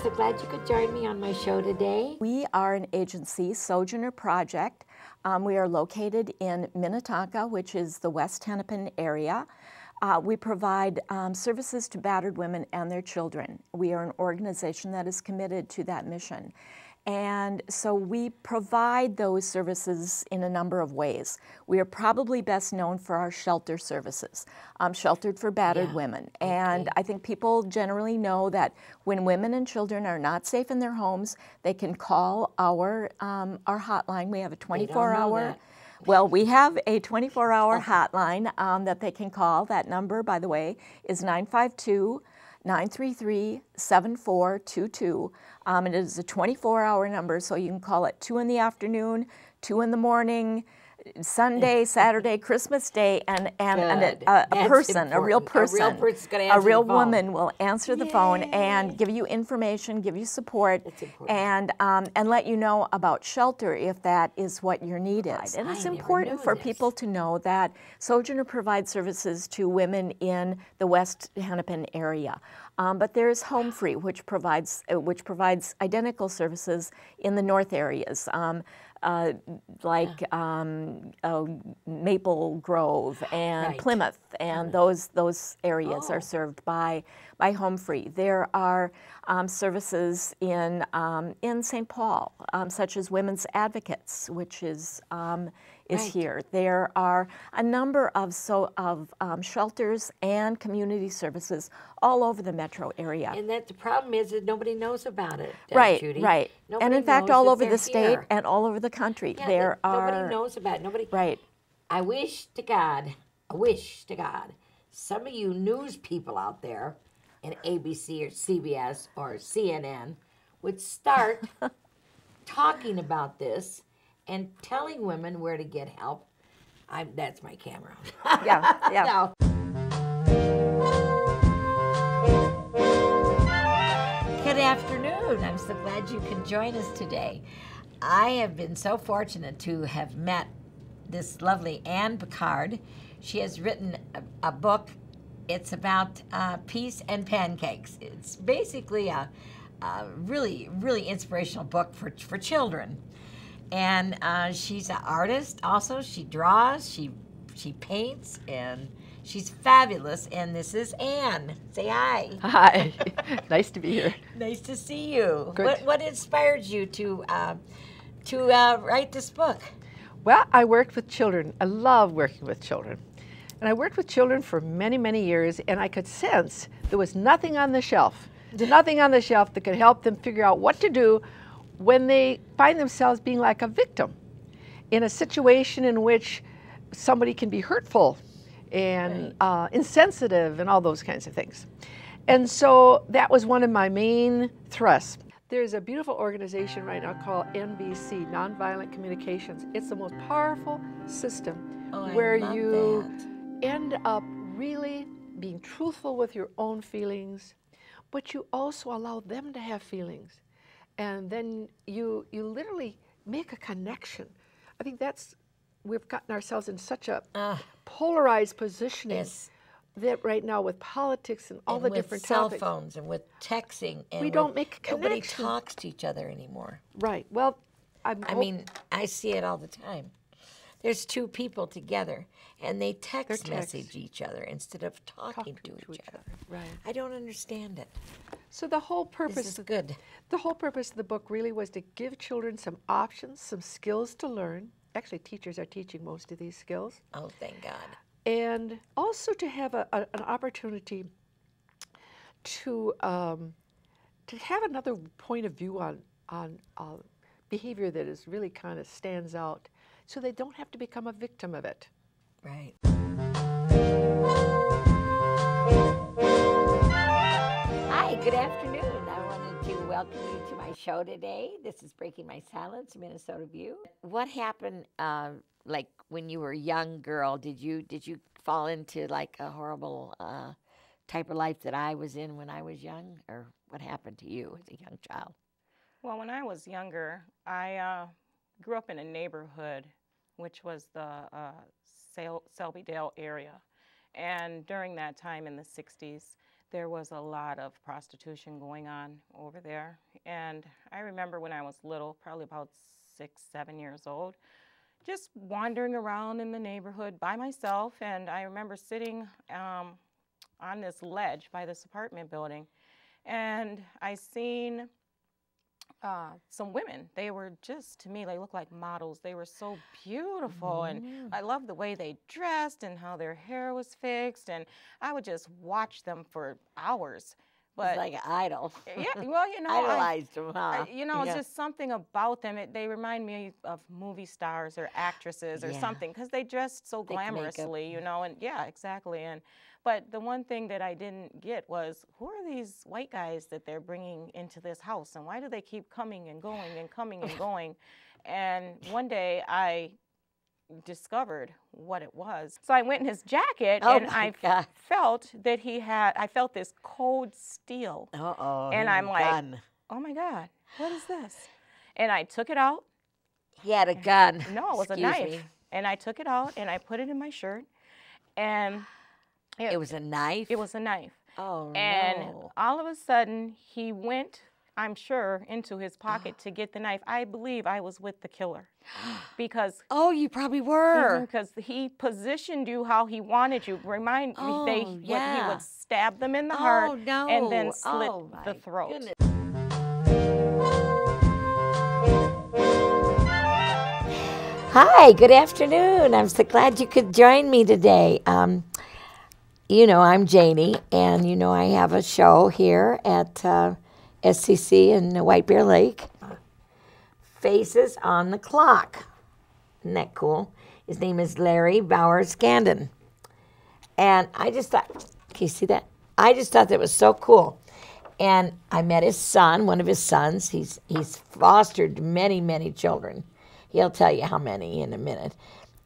so glad you could join me on my show today. We are an agency, Sojourner Project. We are located in Minnetonka, which is the West Hennepin area. We provide services to battered women and their children. We are an organization that is committed to that mission. And so we provide those services in a number of ways. We are probably best known for our shelter services, Sheltered for Battered Women. And I think people generally know that when women and children are not safe in their homes, they can call our hotline. We have a 24-hour. Well, we have a 24-hour hotline that they can call. That number, by the way, is 952-933-7422. It is a 24-hour number, so you can call at 2 in the afternoon, 2 in the morning, Sunday, Saturday, Christmas Day, and a person, a real person, a real woman will answer the phone and give you information, give you support, and let you know about shelter if that is what your need is. And it's important for people to know that Sojourner provides services to women in the West Hennepin area. But there is Home Free, which provides identical services in the north areas. Maple Grove and Plymouth, and those areas are served by Home Free. There are services in St. Paul, such as Women's Advocates, which is here. There are a number of shelters and community services all over the metro area. And that the problem is that nobody knows about it, Judy. Right. Nobody and in fact, all over the state here. And all over the country, nobody knows about it. Nobody. Right. I wish to God, some of you news people out there in ABC or CBS or CNN would start talking about this and telling women where to get help. That's my camera. Yeah. No. Good afternoon. I'm so glad you can join us today. I have been so fortunate to have met this lovely Anne Picard. She has written a book. It's about peace and pancakes. It's basically a really, really inspirational book for children. And she's an artist also. She draws, she paints, and she's fabulous. And this is Anne. Say hi. Hi. Nice to be here. Nice to see you. Good. What inspired you to write this book? Well, I worked with children. I love working with children. And I worked with children for many, many years, and I could sense there was nothing on the shelf that could help them figure out what to do when they find themselves being like a victim in a situation in which somebody can be hurtful and insensitive and all those kinds of things. And so that was one of my main thrusts. There's a beautiful organization right now called NVC, Nonviolent Communications. It's the most powerful system where you end up really being truthful with your own feelings, but you also allow them to have feelings. And then you literally make a connection. I think we've gotten ourselves in such a polarized positioning that right now with politics and all the different topics. With cell phones and with texting. And we don't make a connection. Nobody talks to each other anymore. Right. Well, I mean, I see it all the time. There's two people together, and they text message each other instead of talking to each other. Right. I don't understand it. So the whole purpose This is good. The whole purpose of the book really was to give children some options, some skills to learn. Actually, teachers are teaching most of these skills. Oh, thank God. And also to have an opportunity to have another point of view on behavior that is really kind of stands out, so they don't have to become a victim of it. Right. Hi, good afternoon. I wanted to welcome you to my show today. This is Breaking My Silence, Minnesota View. What happened, like when you were a young girl? Did you fall into like a horrible type of life that I was in when I was young, or what happened to you as a young child? Well, when I was younger, I grew up in a neighborhood which was the Selbydale area. And during that time in the 60s, there was a lot of prostitution going on over there. And I remember when I was little, probably about 6, 7 years old, just wandering around in the neighborhood by myself. And I remember sitting on this ledge by this apartment building, and I seen some women. They were just, to me, they looked like models. They were so beautiful, and I loved the way they dressed and how their hair was fixed, and I would just watch them for hours. But It's like an idol. yeah, well, you know, Idolized them, huh? you know, it's just something about them. They remind me of movie stars or actresses or something, because they dressed so glamorously, you know, and yeah, exactly. But the one thing that I didn't get was, who are these white guys that they're bringing into this house, and why do they keep coming and going and coming and going? And one day I discovered what it was. So I went in his jacket, and I felt that I felt this cold steel. Uh-oh. And I'm like, oh my God, what is this? And I took it out. He had a gun. No, it was a knife. And I took it out and I put it in my shirt. And it was a knife? It was a knife. Oh, and all of a sudden, he went, I'm sure, into his pocket to get the knife. I believe I was with the killer. Because oh, you probably were. Because he positioned you how he wanted you. Remind me, he would stab them in the heart and then slit the throat. Goodness. Hi, good afternoon. I'm so glad you could join me today. You know, I'm Janie, and you know I have a show here at SCC in White Bear Lake. Faces on the Clock. Isn't that cool? His name is Larry Bowers-Gandon. And I just thought, can you see that? I just thought that was so cool. And I met his son, one of his sons. He's fostered many, many children. He'll tell you how many in a minute.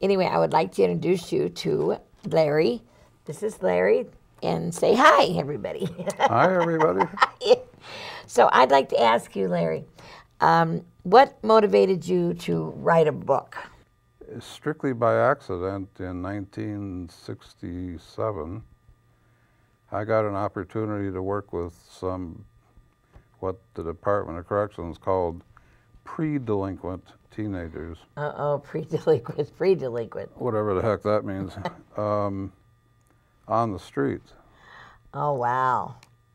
Anyway, I would like to introduce you to Larry. This is Larry. And say hi, everybody. Hi, everybody. So I'd like to ask you, Larry, what motivated you to write a book? Strictly by accident, in 1967, I got an opportunity to work with what the Department of Corrections called pre-delinquent teenagers. Uh-oh, pre-delinquent. Whatever the heck that means. On the streets. Oh, wow.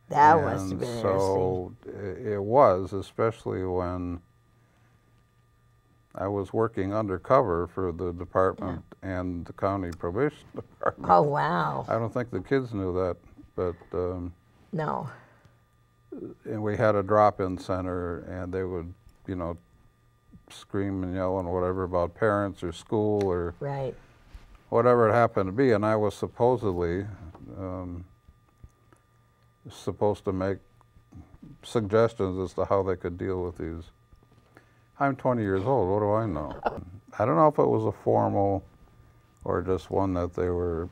That must have been interesting. So it was, especially when I was working undercover for the department and the county probation department. Oh, wow. I don't think the kids knew that, but no. And we had a drop-in center, and they would, you know, scream and yell and whatever about parents or school or whatever it happened to be, and I was supposedly supposed to make suggestions as to how they could deal with these. I'm 20 years old, what do I know? I don't know if it was a formal or just one that they were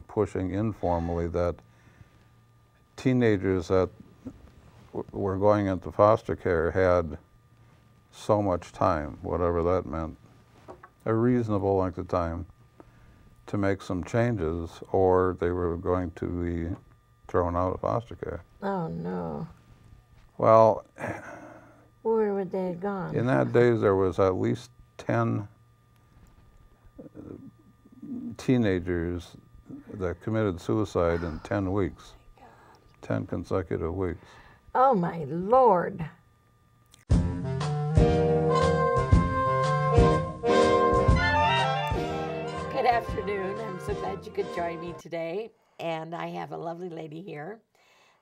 pushing informally, that teenagers that were going into foster care had so much time, whatever that meant, a reasonable length of time to make some changes, or they were going to be thrown out of foster care. Oh, no. Well, where would they have gone? In that days, there was at least 10 teenagers that committed suicide in 10 weeks, 10 consecutive weeks. Oh, my Lord. Good afternoon. I'm so glad you could join me today. And I have a lovely lady here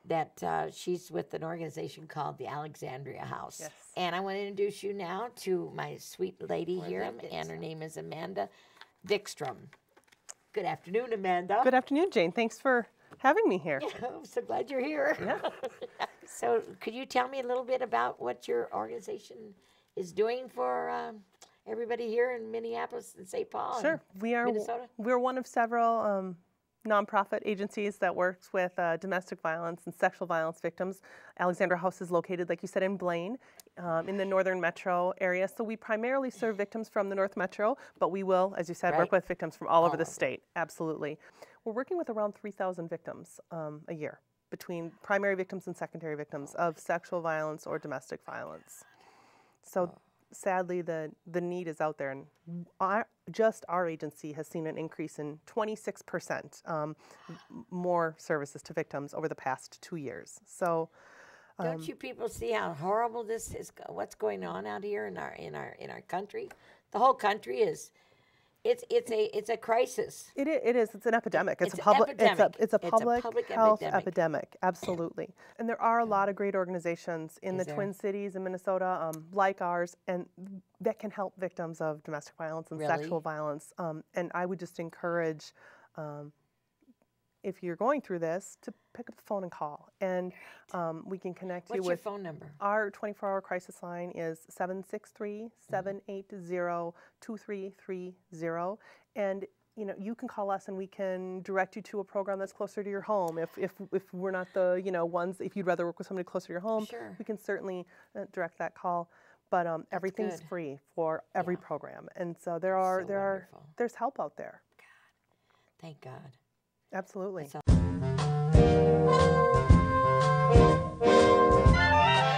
that she's with an organization called the Alexandria House. Yes. And I want to introduce you now to my sweet lady here, and her name is Amanda Dickstrom. Good afternoon, Amanda. Good afternoon, Jane. Thanks for having me here. Yeah, I'm so glad you're here. Yeah. So could you tell me a little bit about what your organization is doing for everybody here in Minneapolis and St. Paul? Sure. Minnesota? We're one of several nonprofit agencies that works with domestic violence and sexual violence victims. Alexandra House is located, like you said, in Blaine, in the northern metro area. So we primarily serve victims from the North Metro, but we will, as you said, work with victims from all over the state. Absolutely. We're working with around 3,000 victims a year, between primary victims and secondary victims of sexual violence or domestic violence. So sadly, the need is out there, and our agency has seen an increase in 26% more services to victims over the past 2 years. So, don't you people see how horrible this is? What's going on out here in our country? The whole country is. It's a crisis. It is. It's an epidemic. It's a public health epidemic. Absolutely. And there are a lot of great organizations in the Twin Cities in Minnesota, like ours, and that can help victims of domestic violence and sexual violence. And I would just encourage, if you're going through this, to pick up the phone and call, and we can connect you with. What's your phone number? Our 24-hour crisis line is 763-780-2330, and you can call us and we can direct you to a program that's closer to your home. If we're not the ones, if you'd rather work with somebody closer to your home, we can certainly direct that call. But everything's free for every program, and so there's help out there. God. Thank God. Absolutely.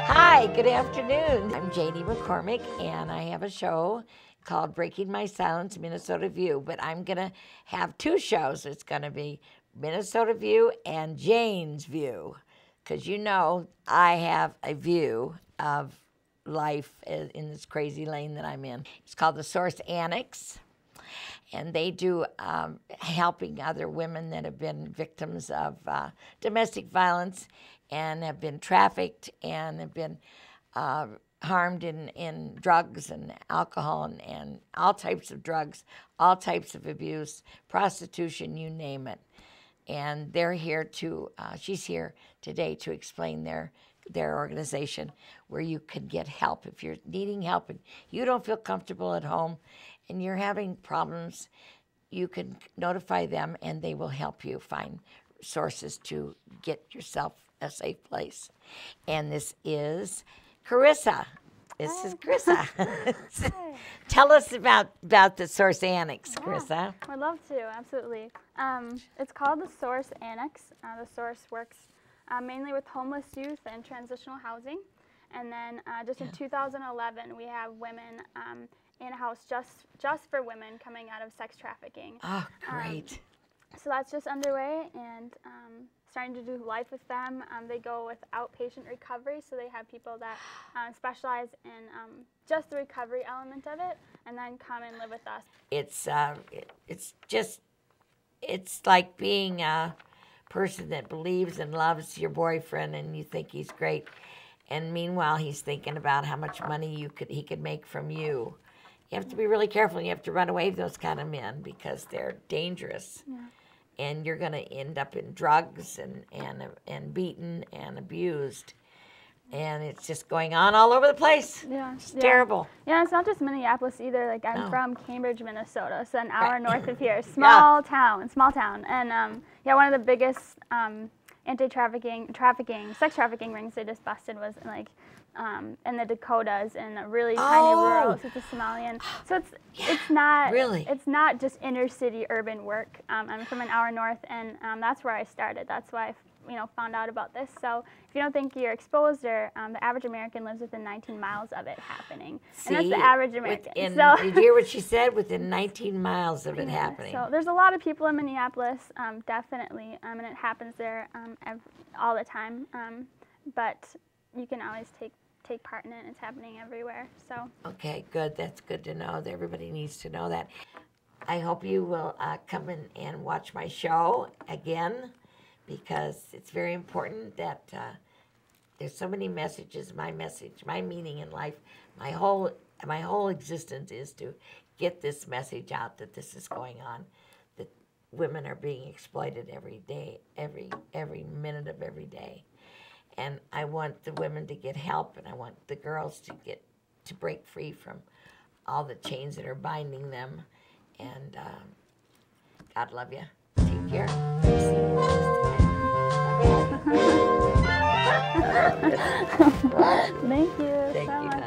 Hi, good afternoon. I'm Janie McCormick, and I have a show called Breaking My Silence, Minnesota View. But I'm going to have two shows. It's going to be Minnesota View and Jane's View, because I have a view of life in this crazy lane that I'm in. It's called the Source Annex. And they do helping other women that have been victims of domestic violence and have been trafficked and have been harmed in drugs and alcohol and all types of drugs, all types of abuse, prostitution, you name it. And they're here she's here today to explain their organization where you can get help. If you're needing help and you don't feel comfortable at home and you're having problems, you can notify them and they will help you find sources to get yourself a safe place. And this is Carissa. This is Carissa. Tell us about the Source Annex, Carissa. I'd love to, absolutely. It's called the Source Annex. The Source works mainly with homeless youth and transitional housing. And then just in 2011, we have women in a house just for women coming out of sex trafficking. Oh, great. So that's just underway and starting to do life with them. They go with outpatient recovery, so they have people that specialize in just the recovery element of it, and then come and live with us. It's like being a person that believes and loves your boyfriend, and you think he's great, and meanwhile he's thinking about how much money he could make from you. You have to be really careful. You have to run away from those kind of men because they're dangerous. Yeah. And you're going to end up in drugs and beaten and abused. And it's just going on all over the place. Yeah. It's terrible. Yeah, it's not just Minneapolis either. Like, I'm from Cambridge, Minnesota, so an hour north of here. Small town. And, one of the biggest sex trafficking rings they just busted was, in the Dakotas, in a really tiny rural, so it's a Somalian. So it's not just inner city urban work. I'm from an hour north, and that's where I started. That's why I found out about this. So if you don't think you're exposed, or the average American lives within 19 miles of it happening. And that's the average American. Did you hear what she said? Within 19 miles of it happening. So there's a lot of people in Minneapolis, definitely, and it happens there all the time. But you can always take part in it. It's happening everywhere. So. Okay, good. That's good to know. Everybody needs to know that. I hope you will come in and watch my show again, because it's very important that there's so many messages. My message, my meaning in life, my whole existence is to get this message out that this is going on, that women are being exploited every day, every minute of every day. And I want the women to get help, and I want the girls to break free from all the chains that are binding them. And God love you. Take care. Thank you. Thank so you. much.